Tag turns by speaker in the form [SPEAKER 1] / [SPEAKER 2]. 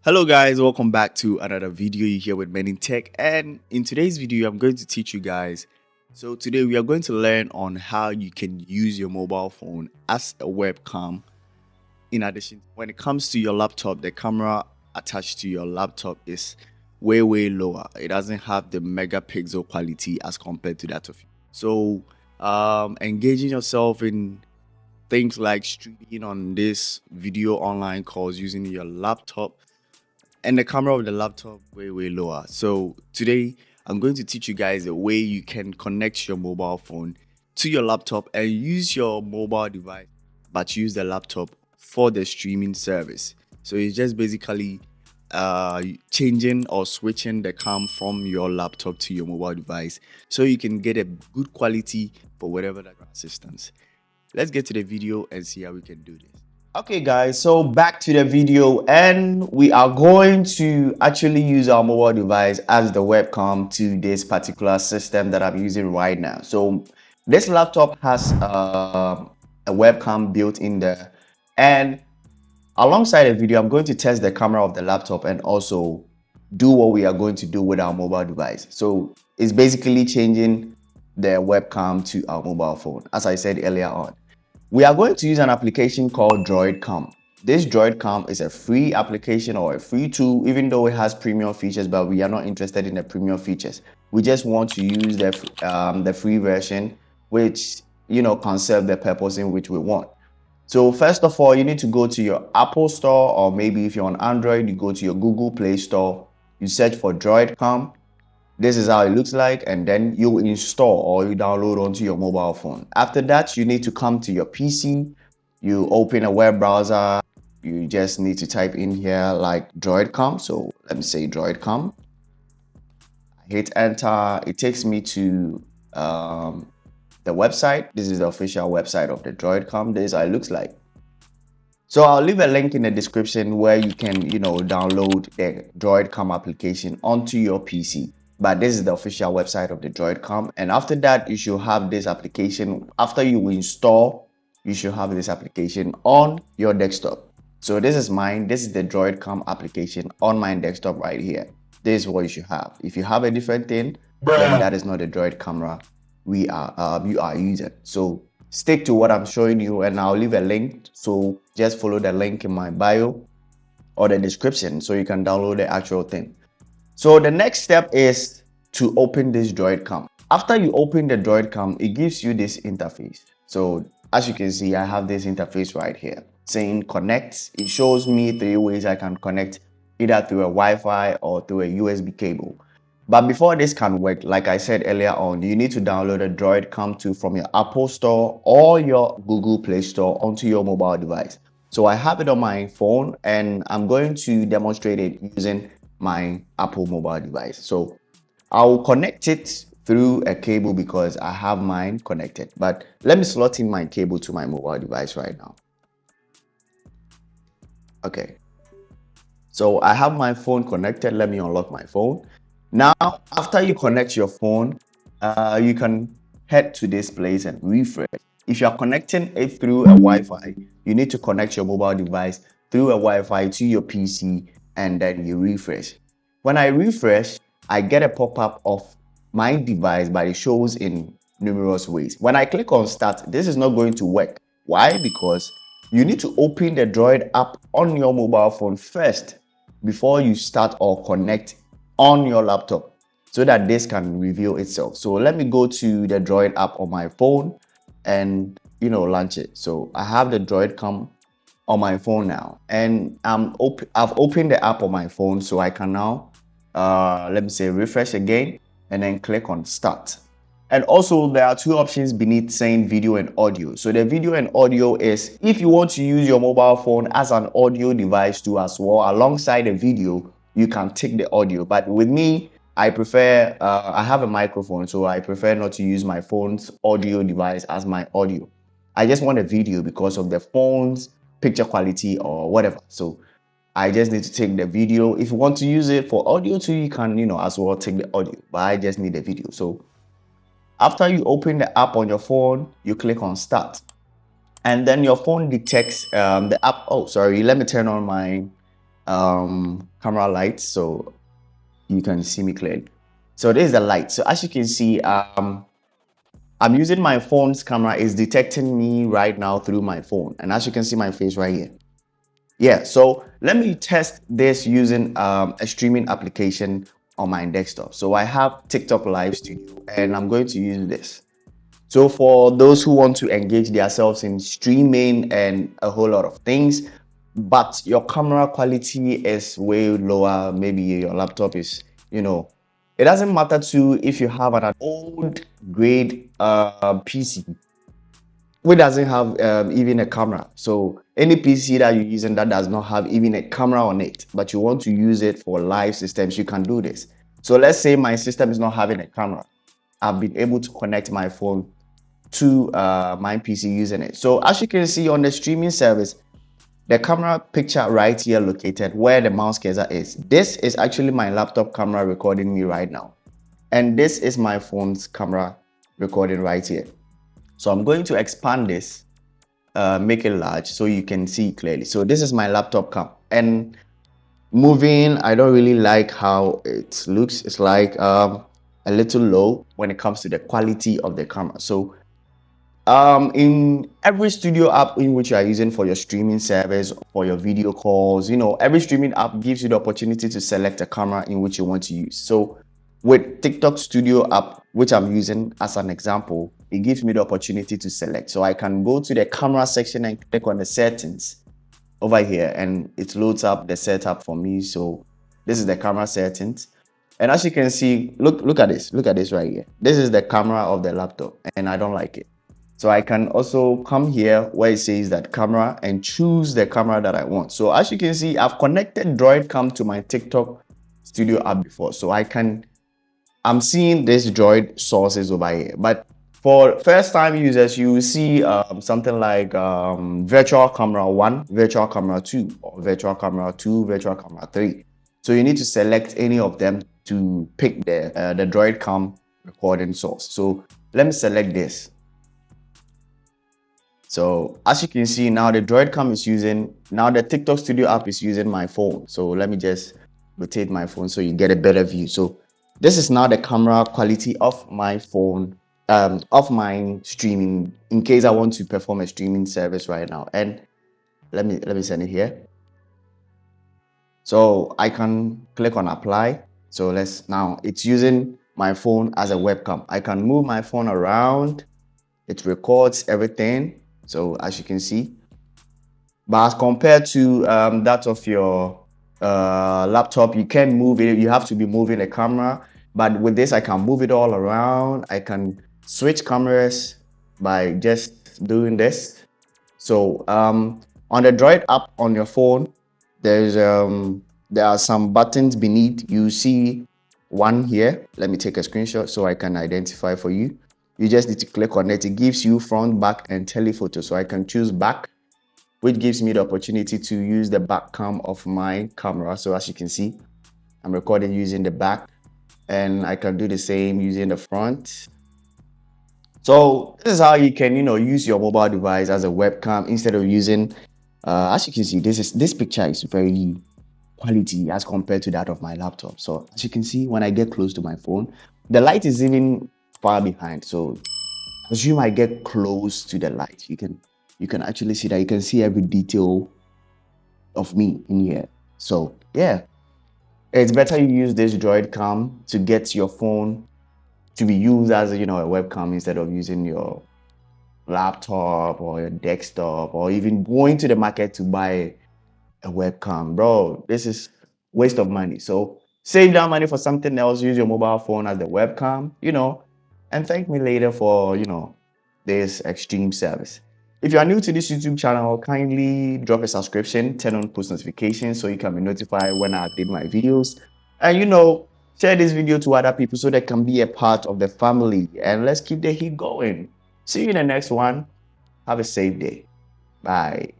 [SPEAKER 1] Hello guys, welcome back to another video. You're here with Men in Tech, and in today's video I'm going to teach you guys. So today we are going to learn on how you can use your mobile phone as a webcam. In addition, when it comes to your laptop, the camera attached to your laptop is way lower. It doesn't have the megapixel quality as compared to that of you. So engaging yourself in things like streaming on this video online calls using your laptop, and the camera of the laptop way lower. So today I'm going to teach you guys a way you can connect your mobile phone to your laptop and use your mobile device, but use the laptop for the streaming service. So it's just basically changing or switching the cam from your laptop to your mobile device so you can get a good quality for whatever that assistance. Let's get to the video and see how we can do this.
[SPEAKER 2] Okay guys, so back to the video, and we are going to actually use our mobile device as the webcam to this particular system that I'm using right now. So this laptop has a webcam built in there, and alongside the video I'm going to test the camera of the laptop and also do what we are going to do with our mobile device. So it's basically changing the webcam to our mobile phone, as I said earlier on. We are going to use an application called DroidCam. This DroidCam is a free application or a free tool, even though it has premium features, but we are not interested in the premium features. We just want to use the free version, which can serve the purpose in which we want. So first of all, you need to go to your Apple Store, or maybe if you're on Android, you go to your Google Play Store, you search for DroidCam. This is how it looks like, and then you install or you download onto your mobile phone. After that, you need to come to your PC, you open a web browser, you just need to type in here like DroidCam. So let me say DroidCam. I hit enter. It takes me to the website. This is the official website of the DroidCam. This is how it looks like. So I'll leave a link in the description where you can, download the DroidCam application onto your PC. But this is the official website of the DroidCam. And after that, you should have this application. After you install, you should have this application on your desktop. So this is mine. This is the DroidCam application on my desktop right here. This is what you should have. If you have a different thing, then that is not the Droid camera you are using. So stick to what I'm showing you, and I'll leave a link. So just follow the link in my bio or the description so you can download the actual thing. So the next step is to open this DroidCam. After you open the DroidCam, it gives you this interface. So as you can see, I have this interface right here saying connect. It shows me 3 ways I can connect, either through a Wi-Fi or through a USB cable. But before this can work, like I said earlier on, you need to download a DroidCam 2 from your Apple Store or your Google Play Store onto your mobile device. So I have it on my phone, and I'm going to demonstrate it using my Apple mobile device. So I'll connect it through a cable because I have mine connected. But let me slot in my cable to my mobile device right now. Okay. So I have my phone connected. Let me unlock my phone. Now, after you connect your phone, you can head to this place and refresh. If you are connecting it through a Wi-Fi, you need to connect your mobile device through a Wi-Fi to your PC, and then you refresh. When I refresh, I get a pop-up of my device, but it shows in numerous ways. When I click on start, this is not going to work. Why? Because you need to open the Droid app on your mobile phone first before you start or connect on your laptop, so that this can reveal itself. So let me go to the Droid app on my phone and launch it. So I have the DroidCam on my phone now, and I've opened the app on my phone, so I can now let me say refresh again and then click on start. And also there are 2 options beneath saying video and audio. So the video and audio is if you want to use your mobile phone as an audio device too as well alongside the video, you can take the audio. But with me, I prefer I have a microphone, so I prefer not to use my phone's audio device as my audio. I just want a video because of the phone's picture quality or whatever. So I just need to take the video. If you want to use it for audio too, you can as well take the audio, but I just need the video. So after you open the app on your phone, you click on start, and then your phone detects the app. Oh, sorry, let me turn on my camera light so you can see me clearly. So this is the light. So as you can see, I'm using my phone's camera. Is detecting me right now through my phone, and as you can see my face right here. Yeah, so let me test this using a streaming application on my desktop. So I have TikTok Live Studio and I'm going to use this. So for those who want to engage themselves in streaming and a whole lot of things, but your camera quality is way lower, maybe your laptop is, it doesn't matter to if you have an old grade PC which doesn't have even a camera. So any PC that you're using that does not have even a camera on it, but you want to use it for live systems, you can do this. So let's say my system is not having a camera. I've been able to connect my phone to my PC using it. So as you can see on the streaming service, the camera picture right here located where the mouse cursor is. This is actually my laptop camera recording me right now. And this is my phone's camera recording right here. So I'm going to expand this, make it large so you can see clearly. So this is my laptop cam, and moving, I don't really like how it looks. It's like a little low when it comes to the quality of the camera. So in every studio app in which you are using for your streaming service, for your video calls, every streaming app gives you the opportunity to select a camera in which you want to use. So with TikTok Studio app, which I'm using as an example, it gives me the opportunity to select. So I can go to the camera section and click on the settings over here, and it loads up the setup for me. So this is the camera settings. And as you can see, look at this right here. This is the camera of the laptop, and I don't like it. So I can also come here where it says that camera and choose the camera that I want. So as you can see, I've connected DroidCam to my TikTok Studio app before. So I'm seeing this Droid sources over here. But for first time users, you will see something like virtual camera 1, virtual camera 2, or virtual camera 2, virtual camera 3. So you need to select any of them to pick the DroidCam recording source. So let me select this. So as you can see now, the DroidCam is now the TikTok Studio app is using my phone. So let me just rotate my phone so you get a better view. So this is now the camera quality of my phone, of my streaming, in case I want to perform a streaming service right now. And let me send it here. So I can click on apply. So now it's using my phone as a webcam. I can move my phone around. It records everything. So as you can see, but as compared to that of your laptop, you can't move it. You have to be moving the camera. But with this, I can move it all around. I can switch cameras by just doing this. So on the Droid app on your phone, there are some buttons beneath. You see one here. Let me take a screenshot so I can identify for you. You just need to click on it. It gives you front, back, and telephoto. So I can choose back, which gives me the opportunity to use the back cam of my camera. So as you can see, I'm recording using the back, and I can do the same using the front. So this is how you can, use your mobile device as a webcam instead of using, as you can see, this picture is very quality as compared to that of my laptop. So as you can see, when I get close to my phone, the light is even far behind. So assume I get close to the light, you can actually see that. You can see every detail of me in here. So yeah, it's better you use this DroidCam to get your phone to be used as a webcam instead of using your laptop or your desktop, or even going to the market to buy a webcam. Bro, this is waste of money. So save that money for something else. Use your mobile phone as the webcam, and thank me later for this extreme service. If you are new to this YouTube channel, kindly drop a subscription, turn on post notifications so you can be notified when I update my videos, and share this video to other people so they can be a part of the family, and let's keep the heat going. See you in the next one. Have a safe day. Bye.